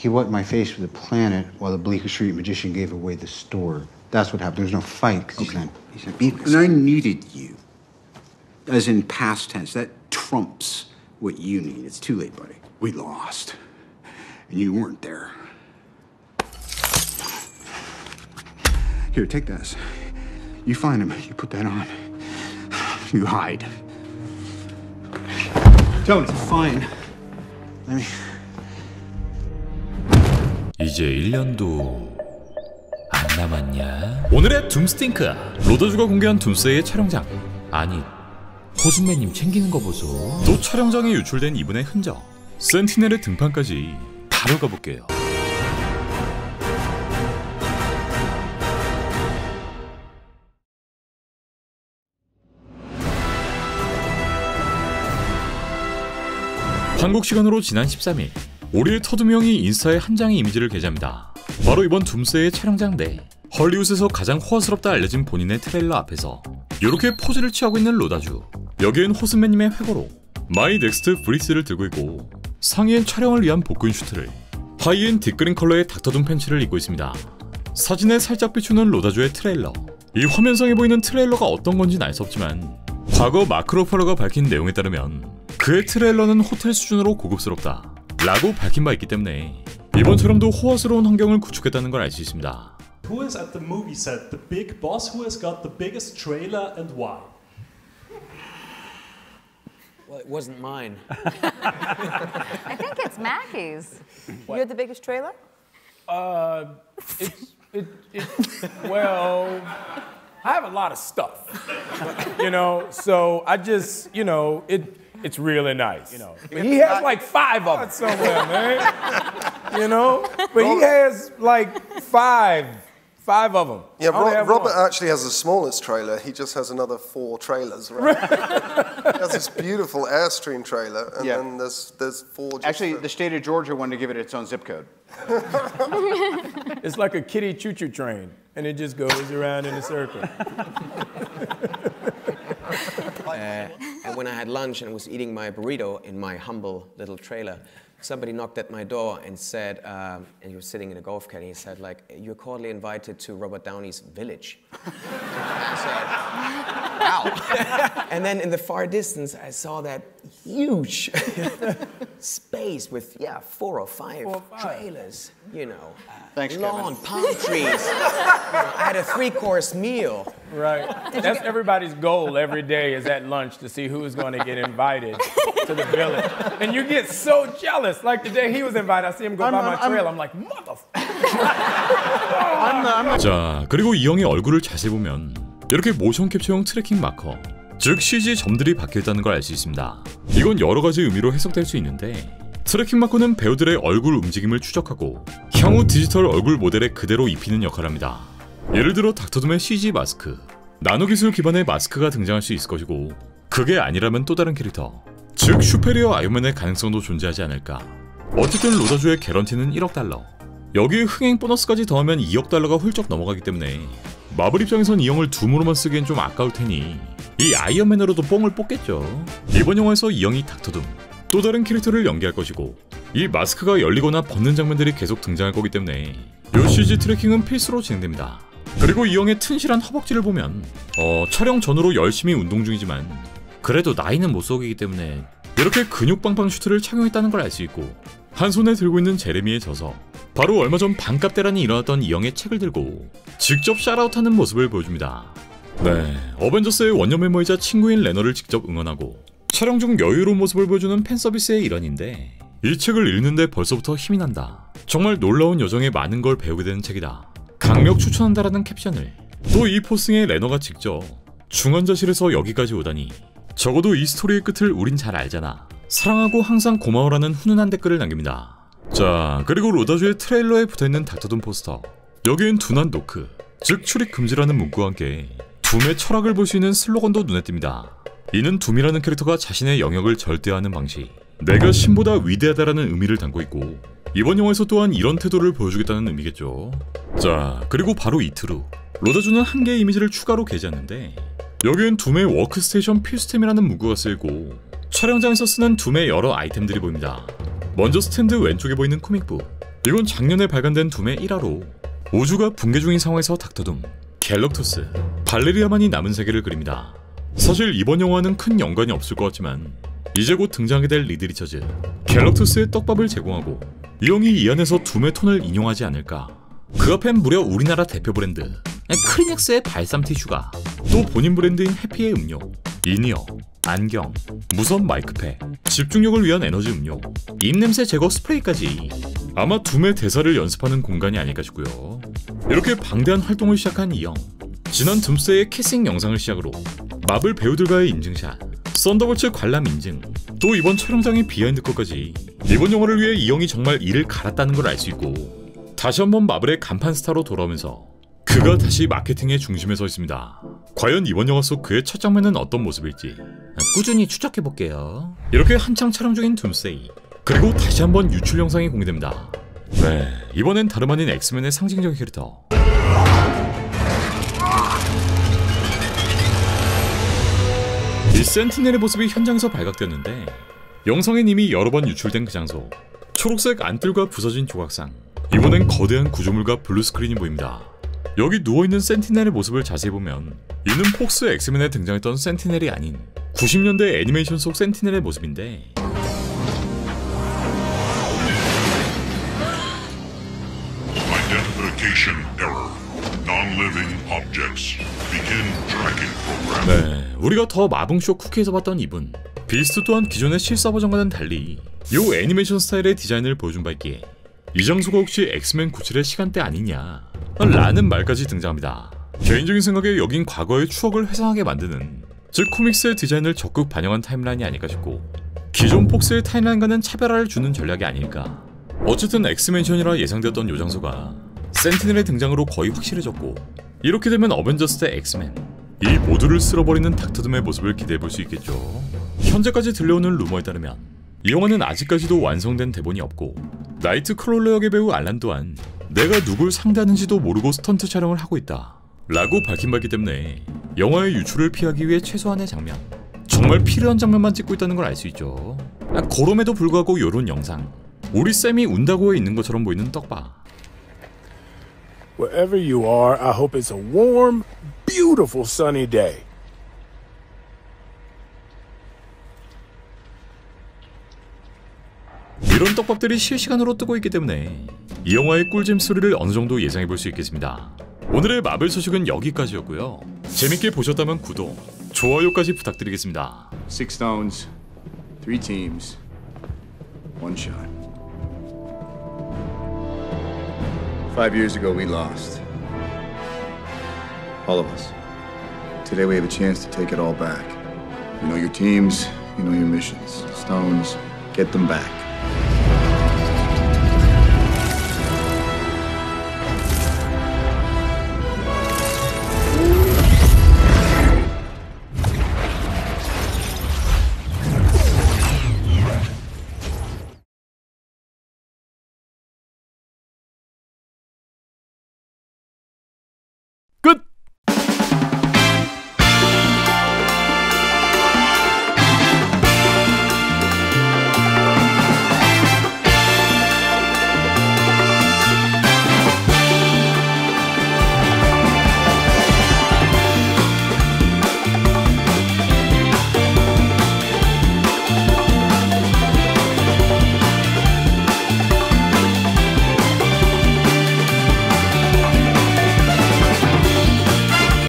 He wiped my face with a planet while the Bleecker Street magician gave away the store. That's what happened. There was no fight because he's a beat. And I needed you. As in past tense. That trumps what you need. It's too late, buddy. We lost. And you weren't there. Here, take this. You find him. You put that on. You hide. Tony, fine. Let me... 이제 1년도 안 남았냐? 오늘의 둠스팅크! 로더주가 공개한 둠스데이의 촬영장. 아니, 호순매님 챙기는 거 보소. 또 촬영장에 유출된 이분의 흔적, 센티넬의 등판까지 바로 가볼게요. 한국 시간으로 지난 13일 우리의 터두명이 인스타에 한 장의 이미지를 게재합니다. 바로 이번 둠스데이의 촬영장 내 헐리우드에서 가장 호화스럽다 알려진 본인의 트레일러 앞에서 이렇게 포즈를 취하고 있는 로다주. 여기엔 호스맨님의 회고로 마이 넥스트 브리스를 들고 있고 상의엔 촬영을 위한 복근 슈트를, 하의엔 딥그린 컬러의 닥터둠 팬츠를 입고 있습니다. 사진에 살짝 비추는 로다주의 트레일러. 이 화면상에 보이는 트레일러가 어떤 건지는 알 수 없지만 과거 마크 러팔러가 밝힌 내용에 따르면 그의 트레일러는 호텔 수준으로 고급스럽다 라고 밝힌 바 있기 때문에 이번 촬영도 호화스러운 환경을 구축했다는 걸 알 수 있습니다. Who is at the movie set the big boss? Who has got the biggest trailer and why? Well, it wasn't mine. I think it's Mackie's. You're the biggest trailer? Well, I have a lot of stuff, you know, so I just, you know, it's really nice. You know, but he has like 5 of them somewhere, man. You know, but he has like five of them. Yeah, Robert actually has the smallest trailer. He just has another 4 trailers, right? He has this beautiful Airstream trailer, and then there's 4. Actually, the state of Georgia wanted to give it its own zip code. It's like a kiddie choo-choo train, and it just goes around in a circle. And when I had lunch and was eating my burrito in my humble little trailer, somebody knocked at my door and said, and he was sitting in a golf cart, and he said, like, "You're cordially invited to Robert Downey's village." I said, "Wow." And then in the far distance, I saw that huge space with, 4 or 5 trailers, you know, lawn, palm trees. I had a 3-course meal. Right. That's everybody's goal every day is at lunch to see who's going to get invited to the village. And you get so jealous. Like the day he was invited, I see him go by my trail. I'm like, motherfucker. 자, 그리고 이 형의 얼굴을 자세히 보면 이렇게 모션 캡처용 트래킹 마커, 즉 CG 점들이 박혀있다는 걸 알 수 있습니다. 이건 여러 가지 의미로 해석될 수 있는데 트래킹 마커는 배우들의 얼굴 움직임을 추적하고 향후 디지털 얼굴 모델에 그대로 입히는 역할을 합니다. 예를 들어 닥터둠의 CG 마스크, 나노기술 기반의 마스크가 등장할 수 있을 것이고 그게 아니라면 또 다른 캐릭터, 즉 슈페리어 아이언맨의 가능성도 존재하지 않을까. 어쨌든 로다주의 개런티는 1억 달러, 여기에 흥행 보너스까지 더하면 2억 달러가 훌쩍 넘어가기 때문에 마블 입장에선 이 형을 둠으로만 쓰기엔 좀 아까울 테니 이 아이언맨으로도 뽕을 뽑겠죠. 이번 영화에서 이 형이 닥터둠, 또 다른 캐릭터를 연기할 것이고 이 마스크가 열리거나 벗는 장면들이 계속 등장할 거기 때문에 이 CG 트래킹은 필수로 진행됩니다. 그리고 이 형의 튼실한 허벅지를 보면 촬영 전후로 열심히 운동 중이지만 그래도 나이는 못 속이기 때문에 이렇게 근육 빵빵 슈트를 착용했다는 걸 알 수 있고 한 손에 들고 있는 제레미의 저서, 바로 얼마 전 반값 대란이 일어났던 이 형의 책을 들고 직접 샤라웃하는 모습을 보여줍니다. 네, 어벤져스의 원년 멤버이자 친구인 레너를 직접 응원하고 촬영 중 여유로운 모습을 보여주는 팬서비스의 일환인데 이 책을 읽는데 벌써부터 힘이 난다. 정말 놀라운 여정에 많은 걸 배우게 되는 책이다. 강력 추천한다라는 캡션을, 또 이 포스팅에 레너가 직접 중환자실에서 여기까지 오다니 적어도 이 스토리의 끝을 우린 잘 알잖아. 사랑하고 항상 고마워라는 훈훈한 댓글을 남깁니다. 자, 그리고 로다주의 트레일러에 붙어있는 닥터둠 포스터. 여기엔 둔한 노크, 즉 출입 금지라는 문구와 함께 둠의 철학을 볼 수 있는 슬로건도 눈에 띕니다. 이는 둠이라는 캐릭터가 자신의 영역을 절대화하는 방식, 내가 신보다 위대하다라는 의미를 담고 있고 이번 영화에서 또한 이런 태도를 보여주겠다는 의미겠죠. 자, 그리고 바로 이틀 후 로다주는 한 개의 이미지를 추가로 게재했는데 여기엔 둠의 워크스테이션 필수템이라는 문구가 쓰이고 촬영장에서 쓰는 둠의 여러 아이템들이 보입니다. 먼저 스탠드 왼쪽에 보이는 코믹북, 이건 작년에 발간된 둠의 1화로 우주가 붕괴 중인 상황에서 닥터 둠, 갤럭투스, 발레리아만이 남은 세계를 그립니다. 사실 이번 영화는 큰 연관이 없을 것 같지만 이제 곧 등장하게 될 리드 리처즈, 갤럭투스의 떡밥을 제공하고 이 형이 이 안에서 둠의 톤을 인용하지 않을까. 그 앞엔 무려 우리나라 대표 브랜드 크리넥스의 발삼 티슈가, 또 본인 브랜드인 해피의 음료, 인이어, 안경, 무선 마이크팩, 집중력을 위한 에너지 음료, 입냄새 제거 스프레이까지 아마 둠의 대사를 연습하는 공간이 아닐까 싶고요. 이렇게 방대한 활동을 시작한 이 형, 지난 둠스의 캐스팅 영상을 시작으로 마블 배우들과의 인증샷, 썬더볼츠 관람 인증, 또 이번 촬영장의 비하인드 컷까지 이번 영화를 위해 이 형이 정말 이를 갈았다는 걸 알 수 있고, 다시 한번 마블의 간판 스타로 돌아오면서 그가 다시 마케팅의 중심에 서 있습니다. 과연 이번 영화 속 그의 첫 장면은 어떤 모습일지 꾸준히 추적해볼게요. 이렇게 한창 촬영 중인 둠스데이, 그리고 다시 한번 유출 영상이 공개됩니다. 네, 이번엔 다름 아닌 엑스맨의 상징적인 캐릭터 이 센티넬의 모습이 현장에서 발각되었는데, 영상엔 이미 여러 번 유출된 그 장소, 초록색 안뜰과 부서진 조각상, 이번엔 거대한 구조물과 블루스크린이 보입니다. 여기 누워있는 센티넬의 모습을 자세히 보면 이는 폭스 엑스맨에 등장했던 센티넬이 아닌 90년대 애니메이션 속 센티넬의 모습인데, 네, 우리가 더 마붕쇼 쿠키에서 봤던 이분 비스트 또한 기존의 실사 버전과는 달리 요 애니메이션 스타일의 디자인을 보여준 바 있기에 이 장소가 혹시 엑스맨 97의 시간대 아니냐 라는 말까지 등장합니다. 개인적인 생각에 여긴 과거의 추억을 회상하게 만드는, 즉 코믹스의 디자인을 적극 반영한 타임라인이 아닐까 싶고, 기존 폭스의 타임라인과는 차별화를 주는 전략이 아닐까. 어쨌든 엑스맨션이라 예상되었던 요 장소가 센티넬의 등장으로 거의 확실해졌고, 이렇게 되면 어벤져스 대 엑스맨, 이 모두를 쓸어버리는 닥터둠의 모습을 기대해볼 수 있겠죠. 현재까지 들려오는 루머에 따르면 이 영화는 아직까지도 완성된 대본이 없고, 나이트 크롤러 역의 배우 알란 또한 내가 누굴 상대하는지도 모르고 스턴트 촬영을 하고 있다 라고 밝힌 바 있기 때문에 영화의 유출을 피하기 위해 최소한의 장면, 정말 필요한 장면만 찍고 있다는 걸 알 수 있죠. 그럼에도 불구하고 요런 영상, 우리 쌤이 운다고에 있는 것처럼 보이는 떡바. Wherever you are, I hope it's a warm, beautiful sunny day. 이런 떡밥들이 실시간으로 뜨고 있기 때문에 이 영화의 꿀잼 스토리를 어느 정도 예상해 볼 수 있겠습니다. 오늘의 마블 소식은 여기까지였고요. 재밌게 보셨다면 구독, 좋아요까지 부탁드리겠습니다. 6 stones, 3 teams, 1 shot. 5 years ago we lost. All of us. Today we have a chance to take it all back. You know your teams, you know your missions. Stones, get them back.